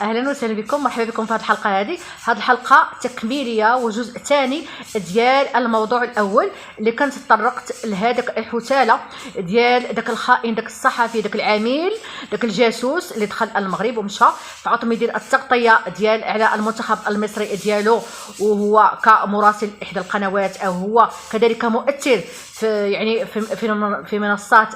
اهلا وسهلا بكم، مرحبا بكم في هذه الحلقه. هذه الحلقه تكميليه وجزء ثاني ديال الموضوع الاول اللي كنت تطرقت لهذاك الحثاله ديال داك الخائن، داك الصحفي، داك العميل، داك الجاسوس اللي دخل المغرب ومشى فعطهم يدير التغطيه ديال على المنتخب المصري ديالو، وهو كمراسل احدى القنوات او هو كذلك مؤثر في منصات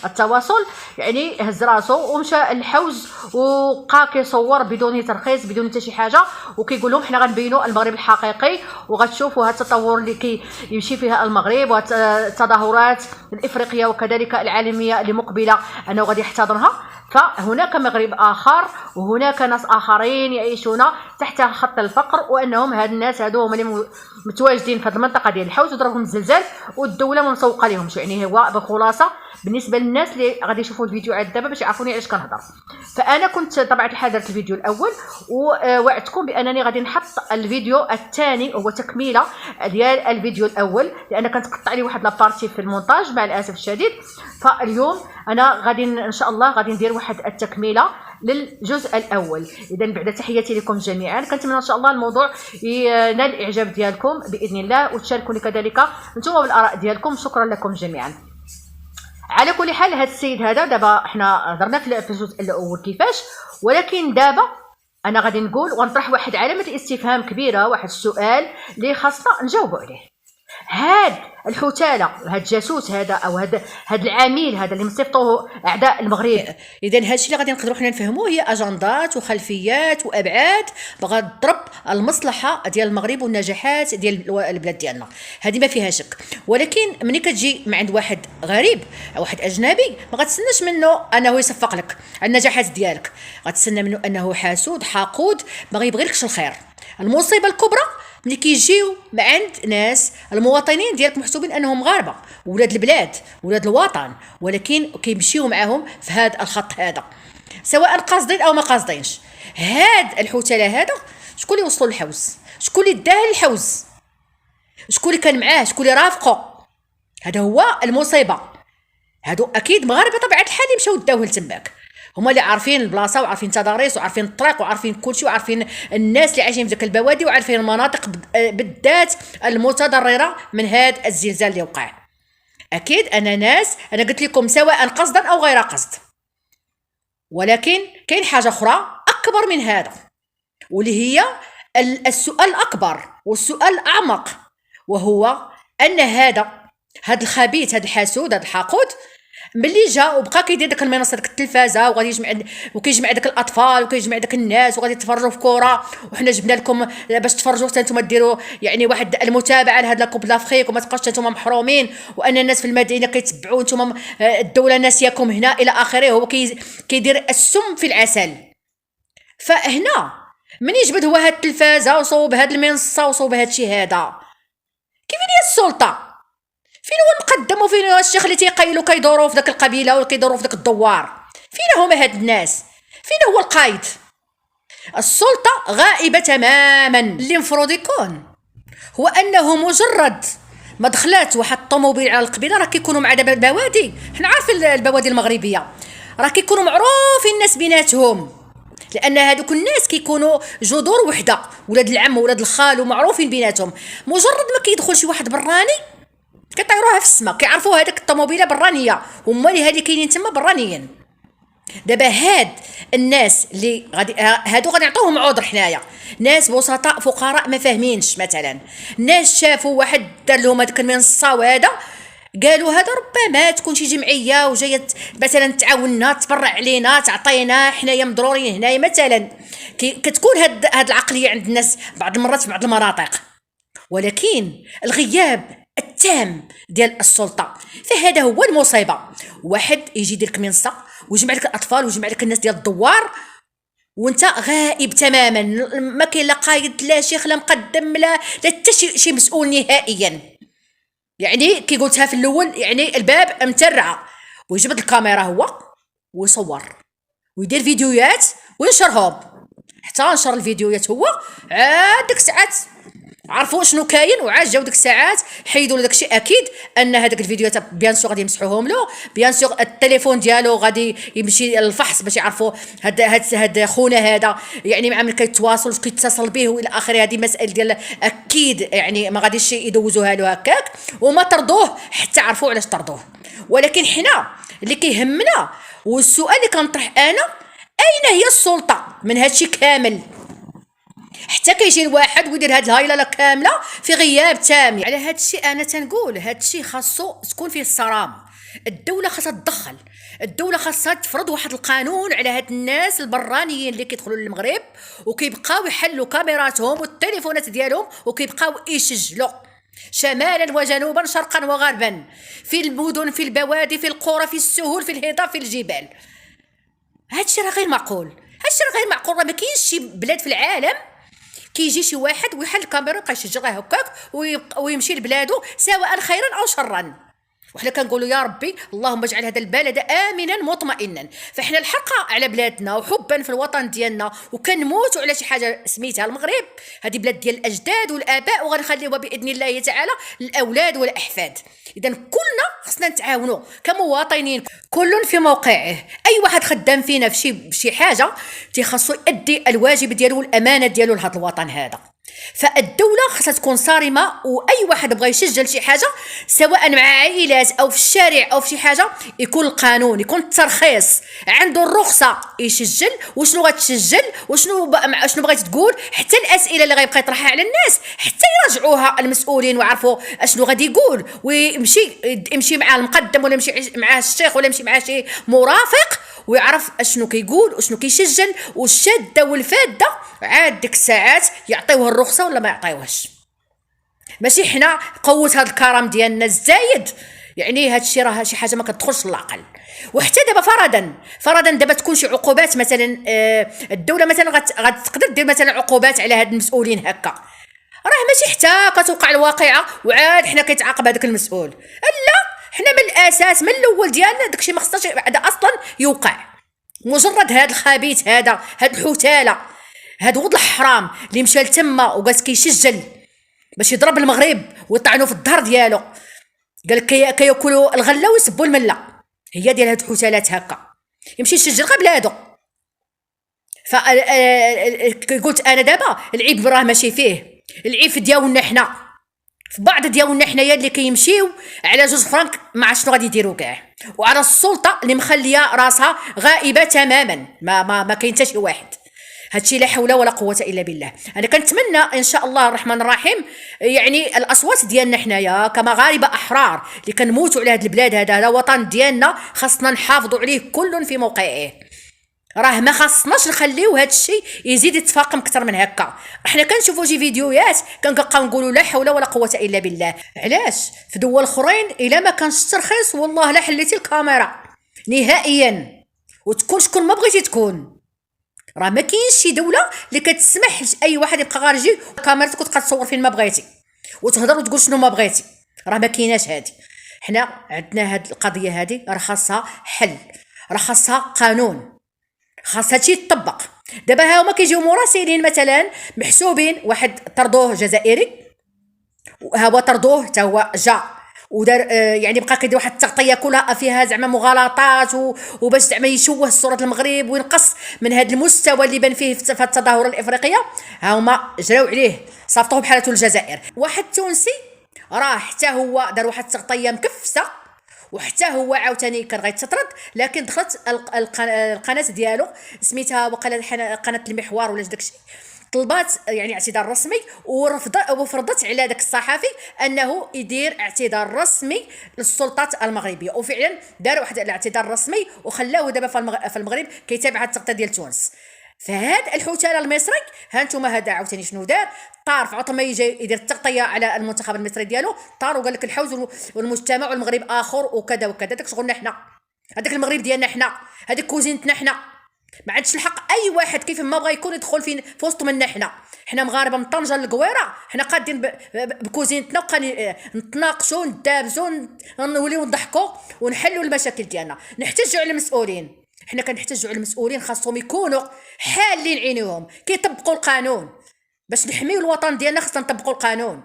التواصل. يعني هز راسو ومشى الحوز وبقى كيصور بدون ترخيص بدون حتى شي حاجه، وكيقول لهم حنا غنبينوا المغرب الحقيقي وغتشوفوا هذا التطور اللي كيمشي فيها المغرب والتظاهرات الافريقيه وكذلك العالميه اللي مقبله انه غادي يحتضنها. فهناك مغرب اخر وهناك ناس اخرين يعيشون تحت خط الفقر، وانهم هاد الناس هادو هما اللي متواجدين في هذه المنطقه ديال الحوز وضربهم الزلزال والدوله ما مسوقه لهمش. يعني هو بخلاصه بالنسبه للناس اللي غادي يشوفوا الفيديوهات دابا باش يعرفوني علاش كنهضر. فانا كنت طبعا الحال درت الفيديو الاول ووعدتكم بانني غادي نحط الفيديو الثاني هو تكميله ديال الفيديو الاول، لان كانت قطع لي واحد لابارتي في المونتاج مع الاسف الشديد. فاليوم انا غادي ان شاء الله غادي ندير واحد التكميله للجزء الاول. اذا بعد تحياتي لكم جميعا، كنتمنى ان شاء الله الموضوع ينال الاعجاب ديالكم باذن الله، وتشاركوني كذلك نتوما بالاراء ديالكم. شكرا لكم جميعا. على كل حال هذا السيد هذا دابا حنا هضرنا في الجزء الاول كيفاش، ولكن دابا انا غادي نقول ونطرح واحد علامه الاستفهام كبيره، واحد السؤال اللي خاصنا نجاوبوا عليه. هاد الحثاله، هاد الجاسوس هذا او هاد العميل هذا اللي مصيفطوه اعداء المغرب، اذا هادشي اللي غادي نقدروا حنا نفهموه هي اجندات وخلفيات وابعاد بغات تضرب المصلحه ديال المغرب والنجاحات ديال البلاد ديالنا، هذه ما فيها شك. ولكن ملي كتجي من عند واحد غريب او واحد اجنبي ما غتسناش منه انه يصفق لك النجاحات ديالك، غتسنى منه انه حاسود حقود ما غيبغيلكش الخير. المصيبه الكبرى ملي كيجيو من عند ناس المواطنين ديالك محسوبين انهم مغاربه ولاد البلاد ولاد الوطن، ولكن كيمشيو معاهم في هذا الخط هذا سواء قاصدين او ما قاصدينش. هاد الحثاله هذا شكون اللي وصلوا للحوز؟ شكون اللي داه الحوز؟ شكون اللي كان معاه؟ شكون اللي رافقه؟ هذا هو المصيبه. هادو اكيد مغاربه طبيعه الحال اللي مشاو داوه لتماك، هما اللي عارفين البلاصه وعارفين التضاريس وعارفين الطريق وعارفين كلشي وعارفين الناس اللي عايشين في ذاك البوادي وعارفين المناطق بالذات المتضرره من هذا الزلزال اللي وقع. اكيد انا ناس، انا قلت لكم سواء قصدا او غير قصد، ولكن كاين حاجه اخرى اكبر من هذا، واللي هي السؤال الاكبر والسؤال الاعمق، وهو ان هذا الخبيث، هذا الحاسود، هذا الحاقود ملي جا وبقى كيدير داك المنصه داك التلفازه وغادي كيجمع داك الاطفال وكيجمع داك الناس وغادي يتفرجوا في كره، وحنا جبنا لكم باش تفرجوا حتى نتوما ديروا يعني واحد المتابعه لهاد لاكوب لافريك وما تبقاوش نتوما محرومين، وان الناس في المدينه كيتبعوا نتوما الدوله ناسياكم هنا الى اخره. هو كيدير السم في العسل. فهنا مني جبد هو هاد التلفازه وصوب هاد المنصه وصوب هاد الشيء هذا، كيفين هي السلطه؟ فين هو المقدم وفين هو الشيخ اللي تيقيلوا كيدوروا في داك القبيله وكيدوروا في داك الدوار؟ فين هما هاد الناس؟ فين هو القائد؟ السلطه غائبه تماما. اللي المفروض يكون هو انه مجرد ما دخلات واحد الطوموبيل على القبيله، راه كيكونوا مع دابا البوادي، حنا عارفين البوادي المغربيه راه كيكونوا معروفين الناس بيناتهم، لان هذوك الناس كيكونوا جذور وحده، ولاد العم ولاد الخال ومعروفين بيناتهم. مجرد ما كيدخل شي واحد براني كيطيروها في السماء، كيعرفوا هذيك الطوموبيله برانيه، هما اللي هادي كاينين تما برانيين. دابا هاد الناس اللي غادي نعطوهم عذر، حنايا ناس بسطاء فقراء ما فاهمينش، مثلا ناس شافوا واحد دار لهم هذيك المنصه وهذا قالوا هذا ربما تكون شي جمعيه وجايه مثلا تعاوننا تبرع علينا تعطينا حنايا مضرورين هنايا مثلا. كتكون هاد العقليه عند الناس بعض المرات في بعض المناطق، ولكن الغياب التام ديال السلطه فهذا هو المصيبه. واحد يجي يدير لك منصه ويجمع لك الاطفال ويجمع لك الناس ديال الدوار وانت غائب تماما، ما كاين لا قايد لا شيخ لا مقدم لا حتى شي مسؤول نهائيا. يعني كي قلتها في الاول، يعني الباب مترعه ويجبد الكاميرا هو ويصور ويدير فيديوهات وينشرهم، حتى نشر الفيديوهات هو عاد ديك الساعات عرفوا شنو كاين وعاد جاو ديك الساعات حيدوا داك الشيء. اكيد ان هذاك الفيديوهات بيان سور غادي يمسحوهم له، بيان سور التليفون ديالو غادي يمشي للفحص باش يعرفوا هاد خونا هذا يعني مع من كيتواصل كيتصل به والى اخره. هذه مسائل ديال اكيد يعني ما غاديش يدوزوها له هكاك وما طردوه حتى عرفوا علاش طردوه. ولكن حنا اللي كيهمنا والسؤال اللي كنطرح انا، اين هي السلطه من هادشي كامل؟ حتى كيجي الواحد ويدير هاد الهايلاله كامله في غياب تام. على هاد الشيء انا تنقول هاد الشيء خاصو تكون فيه الصرامه. الدوله خاصها تدخل، الدوله خاصها تفرض واحد القانون على هاد الناس البرانيين اللي كيدخلوا للمغرب وكيبقاو يحلوا كاميراتهم والتليفونات ديالهم وكيبقاو يسجلوا شمالا وجنوبا شرقا وغربا، في المدن في البوادي في القرى في السهول في الهضاب في الجبال. هادشي راه غير معقول، هادشي راه غير معقول. راه ما كاينش شي بلاد في العالم كيجي شي واحد ويحل الكاميرا ويبقى يشجعها هكاك ويمشي لبلادو سواء خيرا او شرا. وحنا كنقولوا يا ربي اللهم اجعل هذا البلد امنا مطمئنا. فاحنا الحق على بلادنا وحبا في الوطن ديالنا وكنموتوا على شي حاجه سميتها المغرب. هذه بلاد ديال الاجداد والاباء وغنخليوها باذن الله تعالى للاولاد والاحفاد. اذا كلنا خصنا نتعاونوا كمواطنين كل في موقعه. اي واحد خدام فينا في شي حاجه تيخصو يؤدي الواجب ديالو والامانه ديالو لهذا الوطن هذا. فالدوله خاصها تكون صارمه، واي واحد بغى يسجل شي حاجه سواء مع عائلات او في الشارع او في شي حاجه يكون القانون، يكون الترخيص، عنده الرخصه يسجل وشنو غتسجل وشنو بغيتي تقول. حتى الاسئله اللي غيبقى يطرحها على الناس حتى يراجعوها المسؤولين ويعرفوا اشنو غادي يقول، ويمشي مع المقدم ولا يمشي مع الشيخ ولا يمشي مع شي مرافق ويعرف اشنو كيقول وشنو كيسجل. والشاده والفاده عاد ديك الساعات يعطيوه الرخصه ولا ما يعطيوهاش. ماشي حنا قوه هذا الكرم ديالنا الزايد يعني هذا الشيء راه شي حاجه ما كتدخلش للعقل. وحتى دابا فرضا دابا تكون شي عقوبات مثلا، الدوله مثلا غتقدر دير مثلا عقوبات على هاد المسؤولين هكا، راه ماشي حتى كتوقع الواقعه وعاد حنا كيتعاقب هذاك المسؤول. لا، حنا من الاساس من الاول ديالنا داكشي ما خصناش بعدا اصلا يوقع. مجرد هاد الخبيث هاد الحتاله هاد ولد الحرام اللي مشى لتما وقاس كيسجل باش يضرب المغرب ويطعنوا في الظهر ديالو، قال كياكلوا الغله ويسبوا المله، هي ديال هاد الحتالات هكا يمشي يسجل غير بلادو. قلت انا دابا العيب راه ماشي فيه، العيب في ديالنا حنا، في بعض ديالنا حنايا اللي كيمشيو على 2 فرانك ما عرفت شنو غادي يديروا كاع، وعلى السلطه اللي مخليه راسها غائبه تماما، ما كاين حتى شي واحد. هادشي لا حول ولا قوه الا بالله. انا كنتمنى ان شاء الله الرحمن الرحيم يعني الاصوات ديالنا حنايا كمغاربه احرار اللي كنموتوا على هاد البلاد، هذا وطن ديالنا خاصنا نحافظوا عليه كل في موقعه. راه ما خاصناش نخليو هاد الشيء يزيد يتفاقم اكثر من هكا. احنا كنشوفوا شي فيديوهات كنبقاو نقولوا لا حول ولا قوه الا بالله. علاش في دول اخرين الا ما كانش الترخيص والله لا حليتي الكاميرا نهائيا وتكون شكون ما بغيتي تكون. راه ما كاينش شي دوله اللي كتسمح لاي واحد يبقى خارجي كاميرتك وتبقى تصور فين ما بغيتي وتهضر وتقول شنو ما بغيتي. راه ما كايناش هادي. حنا عندنا هاد القضيه هادي راه خاصها حل، راه خاصها قانون، خاص هادشي يطبق. دابا ها هما كيجيو مراسلين مثلا محسوبين، واحد طردوه جزائري وها هو طردوه حتى هو جا ودار يعني بقى كيدير واحد التغطيه كلها فيها زعما مغالطات وباش زعما يشوه صوره المغرب وينقص من هذا المستوى اللي بان فيه في التظاهره الافريقيه. ها هما جراو عليه صافطوه بحالته الجزائر. واحد تونسي راه حتى هو دار واحد التغطيه مكفسه وحتى هو عاوتاني كان غيتطرد، لكن دخلت القناه ديالو سميتها وقال قناه المحور ولا داكشي، طلبات يعني اعتذار رسمي وفرضت على داك الصحفي انه يدير اعتذار رسمي للسلطات المغربيه، وفعلا دار واحد الاعتذار رسمي وخلاوه دابا في المغرب كيتابع هاد التغطيه ديال تونس. فهاد الحوتاله المصري ها انتم هذا عاوتاني شنو دار؟ طار في عطما يجي يدير التغطيه على المنتخب المصري ديالو، طار وقال لك الحوز والمجتمع والمغرب اخر وكذا وكذا. داك شغلنا حنا، هذاك المغرب ديالنا حنا، هذيك كوزينتنا حنا. ما عندش الحق اي واحد كيف ما بغى يكون يدخل في وسط منا. حنا مغاربه من طنجه للقويره، حنا قادين بكوزينتنا نتناقشوا ندابزوا نوليو نضحكوا ونحلوا المشاكل ديالنا، نحتاجوا على المسؤولين. حنا كنحتاجوا على المسؤولين، خاصهم يكونوا حالين عينيهم كيطبقوا القانون. باش نحميو الوطن ديالنا خصنا نطبقوا القانون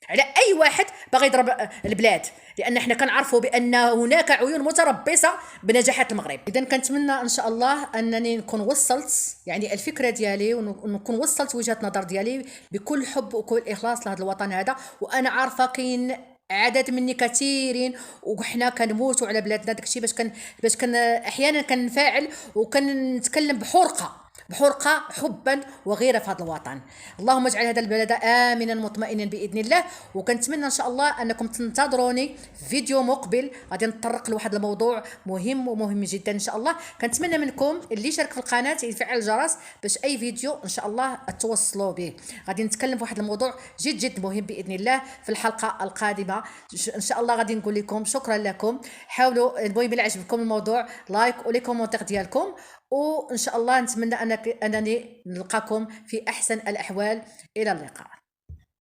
على اي واحد باغي يضرب البلاد، لان حنا كنعرفوا بان هناك عيون متربصه بنجاحات المغرب. اذا كنتمنى ان شاء الله انني نكون وصلت يعني الفكره ديالي، ونكون وصلت وجهه النظر ديالي بكل حب وكل اخلاص لهذا الوطن هذا. وانا عارفه كاين عدد مني كثيرين وحنا كنموتوا على بلادنا، داكشي باش كان احيانا كنفاعل وكنتكلم بحرقه حبا وغيره في هذا الوطن. اللهم اجعل هذا البلد امنا مطمئنا باذن الله. وكنتمنى ان شاء الله انكم تنتظروني في فيديو مقبل غادي نتطرق لواحد الموضوع مهم ومهم جدا ان شاء الله. كنتمنى منكم اللي شارك في القناه يفعل الجرس باش اي فيديو ان شاء الله توصلوا به. غادي نتكلم في واحد الموضوع جد مهم باذن الله في الحلقه القادمه ان شاء الله. غادي نقول لكم شكرا لكم. حاولوا المهم الا عجبكم الموضوع لايك ولي كومونتير ديالكم، وإن شاء الله نتمنى أنني نلقاكم في أحسن الأحوال. إلى اللقاء.